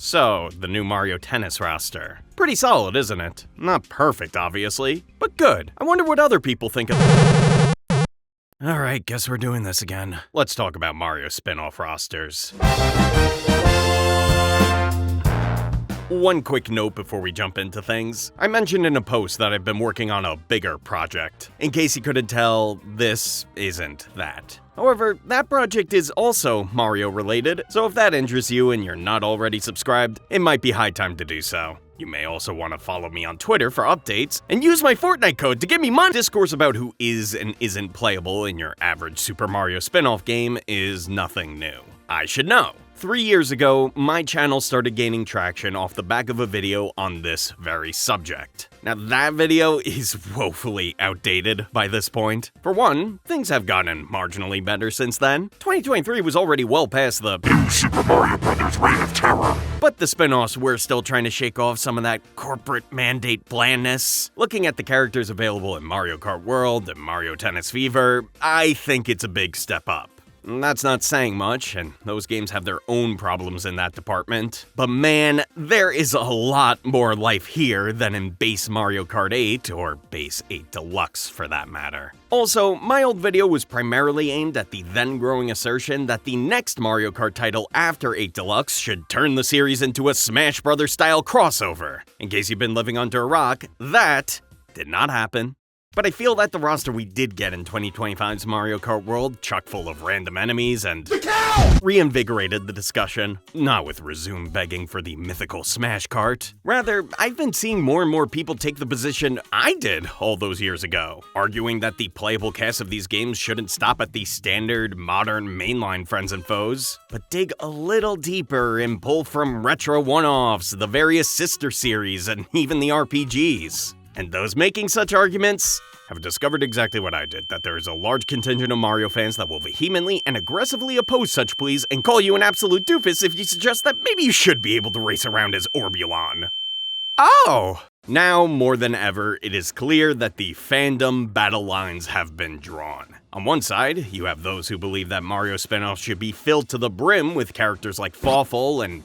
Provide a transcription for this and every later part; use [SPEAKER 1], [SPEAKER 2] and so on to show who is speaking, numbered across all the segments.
[SPEAKER 1] So, the new Mario Tennis roster. Pretty solid, isn't it? Not perfect, obviously, but good. I wonder what other people think of Alright, guess we're doing this again. Let's talk about Mario spin-off rosters. One quick note before we jump into things. I mentioned in a post that I've been working on a bigger project. In case you couldn't tell, this isn't that. However, that project is also Mario related, so if that interests you and you're not already subscribed, it might be high time to do so. You may also want to follow me on Twitter for updates, and use my Fortnite code to give me money! Discourse about who is and isn't playable in your average Super Mario spin-off game is nothing new. I should know. 3 years ago, my channel started gaining traction off the back of a video on this very subject. Now that video is woefully outdated by this point. For one, things have gotten marginally better since then. 2023 was already well past the New Super Mario Bros. Reign of Terror. But the spin-offs were still trying to shake off some of that corporate mandate blandness. Looking at the characters available in Mario Kart World and Mario Tennis Fever, I think it's a big step up. That's not saying much, and those games have their own problems in that department. But man, there is a lot more life here than in base Mario Kart 8, or base 8 Deluxe for that matter. Also, my old video was primarily aimed at the then-growing assertion that the next Mario Kart title after 8 Deluxe should turn the series into a Smash Bros. Style crossover. In case you've been living under a rock, that did not happen. But I feel that the roster we did get in 2025's Mario Kart World, chock full of random enemies and reinvigorated the discussion, not with resume begging for the mythical Smash Kart. Rather, I've been seeing more and more people take the position I did all those years ago, arguing that the playable cast of these games shouldn't stop at the standard, modern, mainline friends and foes, but dig a little deeper and pull from retro one-offs, the various sister series, and even the RPGs. And those making such arguments have discovered exactly what I did, that there is a large contingent of Mario fans that will vehemently and aggressively oppose such pleas and call you an absolute doofus if you suggest that maybe you should be able to race around as Orbulon. Oh! Now, more than ever, it is clear that the fandom battle lines have been drawn. On one side, you have those who believe that Mario spin-offs should be filled to the brim with characters like Fawful and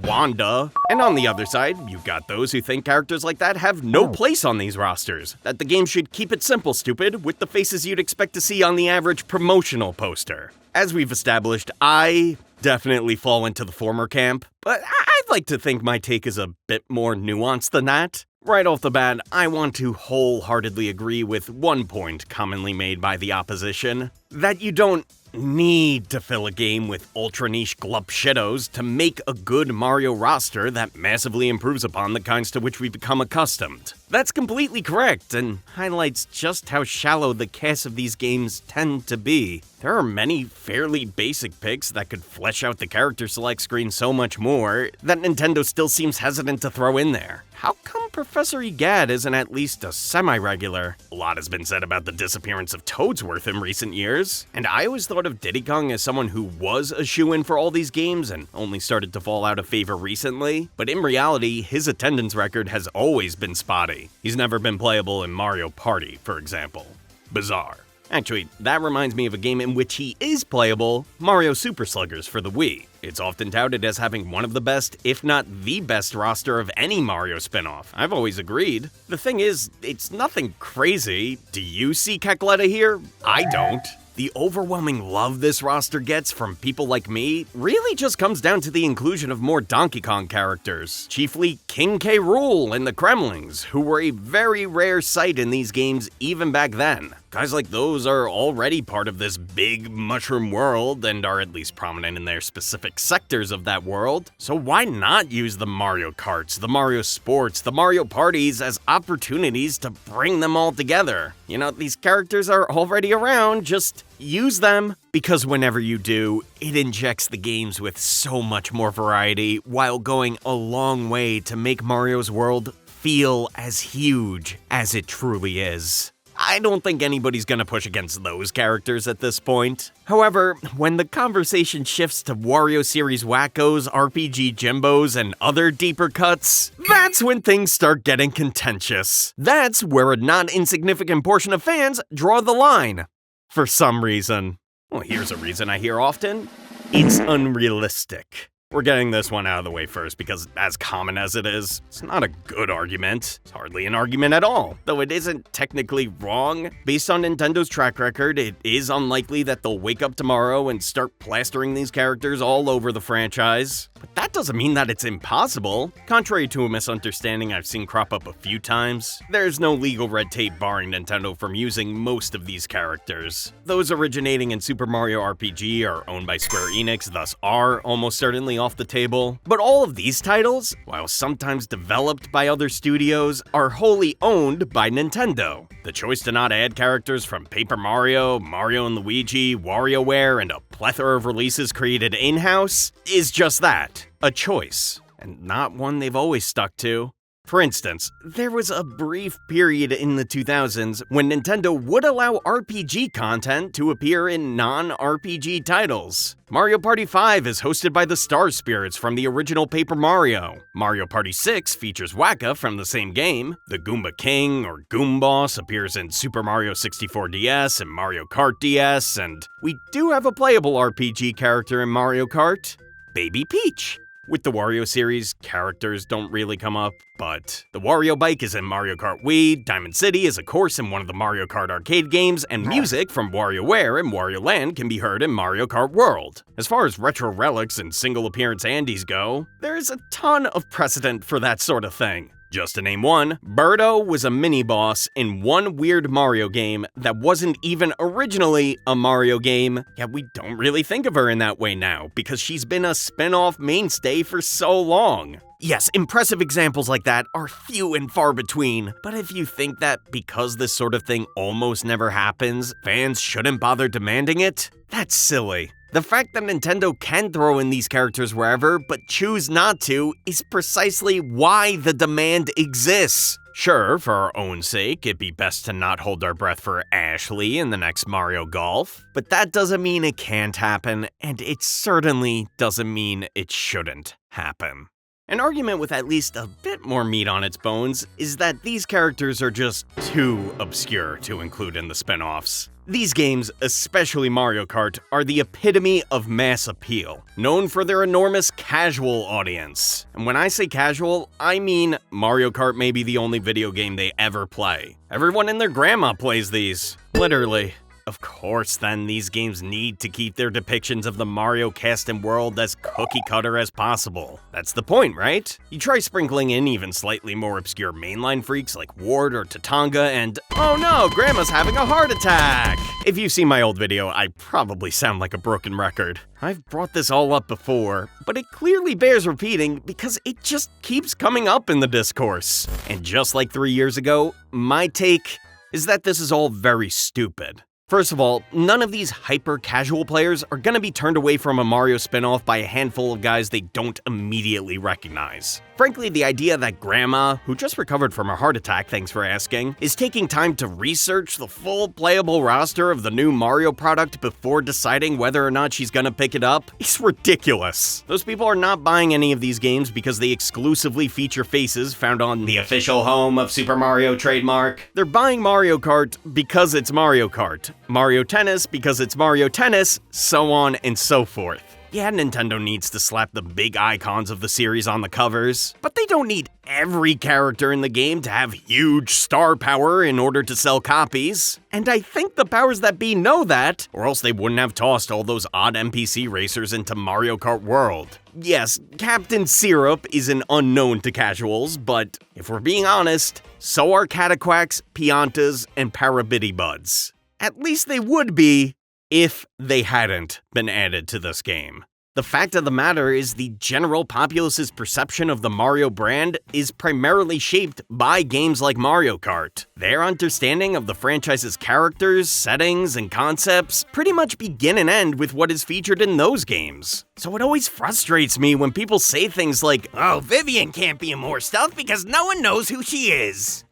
[SPEAKER 1] Wanda. And on the other side, you've got those who think characters like that have no place on these rosters, that the game should keep it simple, stupid, with the faces you'd expect to see on the average promotional poster. As we've established, I definitely fall into the former camp, but I'd like to think my take is a bit more nuanced than that. Right off the bat, I want to wholeheartedly agree with one point commonly made by the opposition, that you don't need to fill a game with ultra niche glup shittos to make a good Mario roster that massively improves upon the kinds to which we've become accustomed. That's completely correct, and highlights just how shallow the casts of these games tend to be. There are many fairly basic picks that could flesh out the character select screen so much more that Nintendo still seems hesitant to throw in there. How come Professor Egad isn't at least a semi-regular? A lot has been said about the disappearance of Toadsworth in recent years, and I always thought of Diddy Kong as someone who was a shoo-in for all these games and only started to fall out of favor recently, but in reality, his attendance record has always been spotty. He's never been playable in Mario Party, for example. Bizarre. Actually, that reminds me of a game in which he is playable, Mario Super Sluggers for the Wii. It's often touted as having one of the best, if not the best roster of any Mario spin-off. I've always agreed. The thing is, it's nothing crazy. Do you see Kakleta here? I don't. The overwhelming love this roster gets from people like me really just comes down to the inclusion of more Donkey Kong characters, chiefly King K. Rool and the Kremlings, who were a very rare sight in these games even back then. Guys like those are already part of this big mushroom world and are at least prominent in their specific sectors of that world. So why not use the Mario Karts, the Mario Sports, the Mario Parties as opportunities to bring them all together? You know, these characters are already around, just use them. Because whenever you do, it injects the games with so much more variety while going a long way to make Mario's world feel as huge as it truly is. I don't think anybody's gonna push against those characters at this point. However, when the conversation shifts to Wario series wackos, RPG Jimbos, and other deeper cuts, that's when things start getting contentious. That's where a not insignificant portion of fans draw the line. For some reason. Well, here's a reason I hear often. It's unrealistic. We're getting this one out of the way first because, as common as it is, it's not a good argument. It's hardly an argument at all. Though it isn't technically wrong. Based on Nintendo's track record, it is unlikely that they'll wake up tomorrow and start plastering these characters all over the franchise. But that doesn't mean that it's impossible. Contrary to a misunderstanding I've seen crop up a few times, there's no legal red tape barring Nintendo from using most of these characters. Those originating in Super Mario RPG are owned by Square Enix, thus are almost certainly off the table. But all of these titles, while sometimes developed by other studios, are wholly owned by Nintendo. The choice to not add characters from Paper Mario, Mario & Luigi, WarioWare, and a plethora of releases created in-house is just that, a choice, and not one they've always stuck to. For instance, there was a brief period in the 2000s when Nintendo would allow RPG content to appear in non-RPG titles. Mario Party 5 is hosted by the Star Spirits from the original Paper Mario. Mario Party 6 features Waka from the same game. The Goomba King, or Goom Boss, appears in Super Mario 64 DS and Mario Kart DS, and we do have a playable RPG character in Mario Kart, Baby Peach. With the Wario series, characters don't really come up, but the Wario bike is in Mario Kart Wii, Diamond City is a course in one of the Mario Kart arcade games, and music from WarioWare and Wario Land can be heard in Mario Kart World. As far as retro relics and single appearance Andes go, there's a ton of precedent for that sort of thing. Just to name one, Birdo was a mini-boss in one weird Mario game that wasn't even originally a Mario game, yet we don't really think of her in that way now, because she's been a spin-off mainstay for so long. Yes, impressive examples like that are few and far between, but if you think that because this sort of thing almost never happens, fans shouldn't bother demanding it, that's silly. The fact that Nintendo can throw in these characters wherever, but choose not to, is precisely why the demand exists. Sure, for our own sake, it'd be best to not hold our breath for Ashley in the next Mario Golf, but that doesn't mean it can't happen, and it certainly doesn't mean it shouldn't happen. An argument with at least a bit more meat on its bones is that these characters are just too obscure to include in the spin-offs. These games, especially Mario Kart, are the epitome of mass appeal, known for their enormous casual audience. And when I say casual, I mean Mario Kart may be the only video game they ever play. Everyone and their grandma plays these, literally. Of course, then, these games need to keep their depictions of the Mario cast and world as cookie-cutter as possible. That's the point, right? You try sprinkling in even slightly more obscure mainline freaks like Ward or Tatanga and, oh no, Grandma's having a heart attack! If you see my old video, I probably sound like a broken record. I've brought this all up before, but it clearly bears repeating because it just keeps coming up in the discourse. And just like 3 years ago, my take is that this is all very stupid. First of all, none of these hyper-casual players are gonna be turned away from a Mario spin-off by a handful of guys they don't immediately recognize. Frankly, the idea that Grandma, who just recovered from a heart attack, thanks for asking, is taking time to research the full playable roster of the new Mario product before deciding whether or not she's gonna pick it up is ridiculous. Those people are not buying any of these games because they exclusively feature faces found on the official home of Super Mario trademark. They're buying Mario Kart because it's Mario Kart, Mario Tennis because it's Mario Tennis, so on and so forth. Yeah, Nintendo needs to slap the big icons of the series on the covers, but they don't need every character in the game to have huge star power in order to sell copies. And I think the powers that be know that, or else they wouldn't have tossed all those odd NPC racers into Mario Kart World. Yes, Captain Syrup is an unknown to casuals, but if we're being honest, so are Cataquacks, Piantas, and Parabitty-Buds. At least they would be if they hadn't been added to this game. The fact of the matter is the general populace's perception of the Mario brand is primarily shaped by games like Mario Kart. Their understanding of the franchise's characters, settings, and concepts pretty much begin and end with what is featured in those games. So it always frustrates me when people say things like, oh, Vivian can't be in more stuff because no one knows who she is.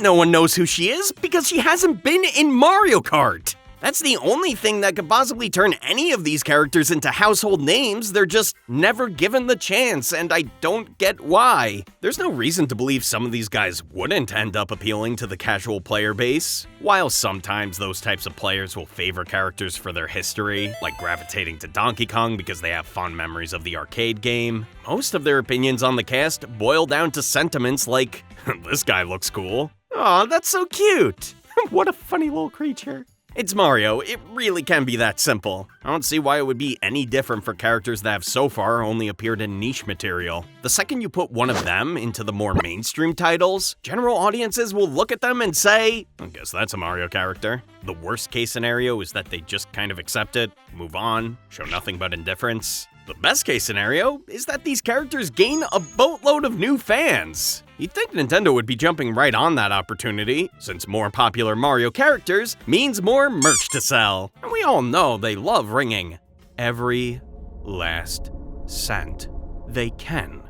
[SPEAKER 1] No one knows who she is because she hasn't been in Mario Kart. That's the only thing that could possibly turn any of these characters into household names. They're just never given the chance, and I don't get why. There's no reason to believe some of these guys wouldn't end up appealing to the casual player base. While sometimes those types of players will favor characters for their history, like gravitating to Donkey Kong because they have fond memories of the arcade game, most of their opinions on the cast boil down to sentiments like, this guy looks cool. Aw, that's so cute. What a funny little creature. It's Mario, it really can be that simple. I don't see why it would be any different for characters that have so far only appeared in niche material. The second you put one of them into the more mainstream titles, general audiences will look at them and say, I guess that's a Mario character. The worst case scenario is that they just kind of accept it, move on, show nothing but indifference. The best case scenario is that these characters gain a boatload of new fans. You'd think Nintendo would be jumping right on that opportunity, since more popular Mario characters means more merch to sell. And we all know they love wringing every last cent they can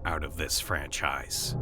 [SPEAKER 1] out of this franchise.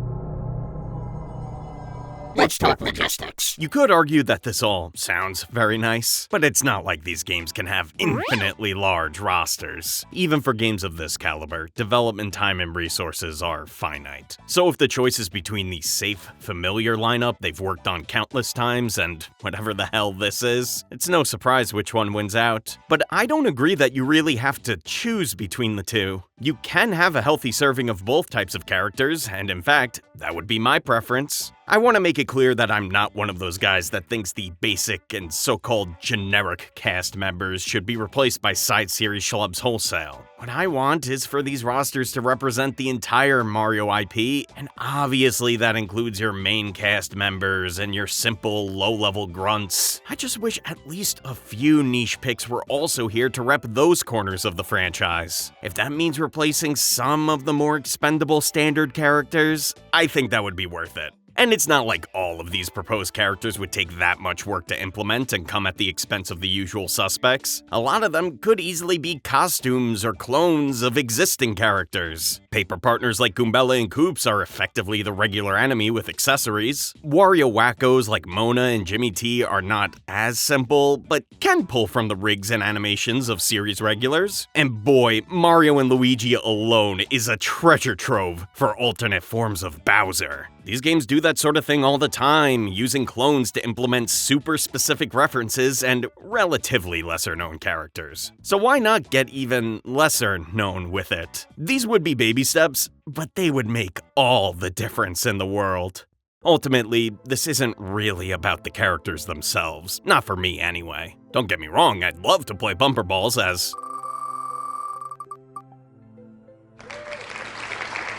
[SPEAKER 2] Let's talk logistics.
[SPEAKER 1] You could argue that this all sounds very nice, but it's not like these games can have infinitely large rosters. Even for games of this caliber, development time and resources are finite. So if the choice is between the safe, familiar lineup they've worked on countless times and whatever the hell this is, it's no surprise which one wins out. But I don't agree that you really have to choose between the two. You can have a healthy serving of both types of characters, and in fact, that would be my preference. I want to make it clear that I'm not one of those guys that thinks the basic and so-called generic cast members should be replaced by side series schlubs wholesale. What I want is for these rosters to represent the entire Mario IP, and obviously that includes your main cast members and your simple, low-level grunts. I just wish at least a few niche picks were also here to rep those corners of the franchise. If that means replacing some of the more expendable standard characters, I think that would be worth it. And it's not like all of these proposed characters would take that much work to implement and come at the expense of the usual suspects. A lot of them could easily be costumes or clones of existing characters. Paper partners like Goombella and Koops are effectively the regular enemy with accessories. Wario wackos like Mona and Jimmy T are not as simple, but can pull from the rigs and animations of series regulars. And boy, Mario and Luigi alone is a treasure trove for alternate forms of Bowser. These games do that sort of thing all the time, using clones to implement super specific references and relatively lesser known characters. So why not get even lesser known with it? These would be baby steps, but they would make all the difference in the world. Ultimately, this isn't really about the characters themselves, not for me anyway. Don't get me wrong, I'd love to play Bumper Balls as...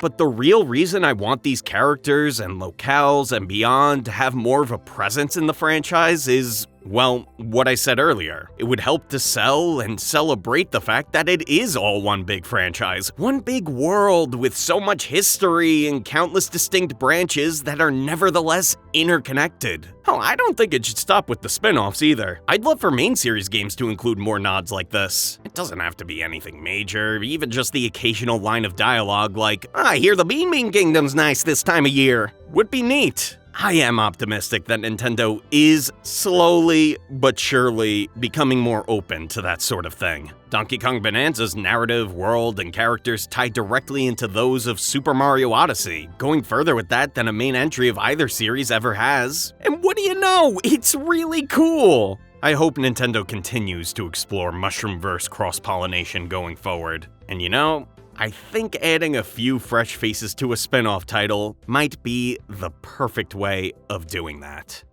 [SPEAKER 1] But the real reason I want these characters and locales and beyond to have more of a presence in the franchise is, well, what I said earlier. It would help to sell and celebrate the fact that it is all one big franchise, one big world with so much history and countless distinct branches that are nevertheless interconnected. Hell, I don't think it should stop with the spin-offs either. I'd love for main series games to include more nods like this. It doesn't have to be anything major, even just the occasional line of dialogue like, I hear the Bean Bean Kingdom's nice this time of year, would be neat. I am optimistic that Nintendo is slowly but surely becoming more open to that sort of thing. Donkey Kong Bananza's narrative, world, and characters tie directly into those of Super Mario Odyssey, going further with that than a main entry of either series ever has. And what do you know? It's really cool! I hope Nintendo continues to explore Mushroomverse cross-pollination going forward. And you know, I think adding a few fresh faces to a spin-off title might be the perfect way of doing that.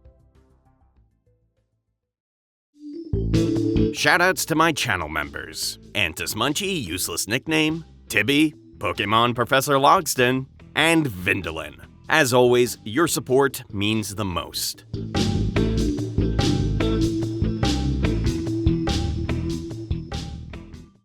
[SPEAKER 1] Shoutouts to my channel members: Antis Munchie, useless nickname, Tibby, Pokemon Professor Logston, and Vindalin. As always, your support means the most.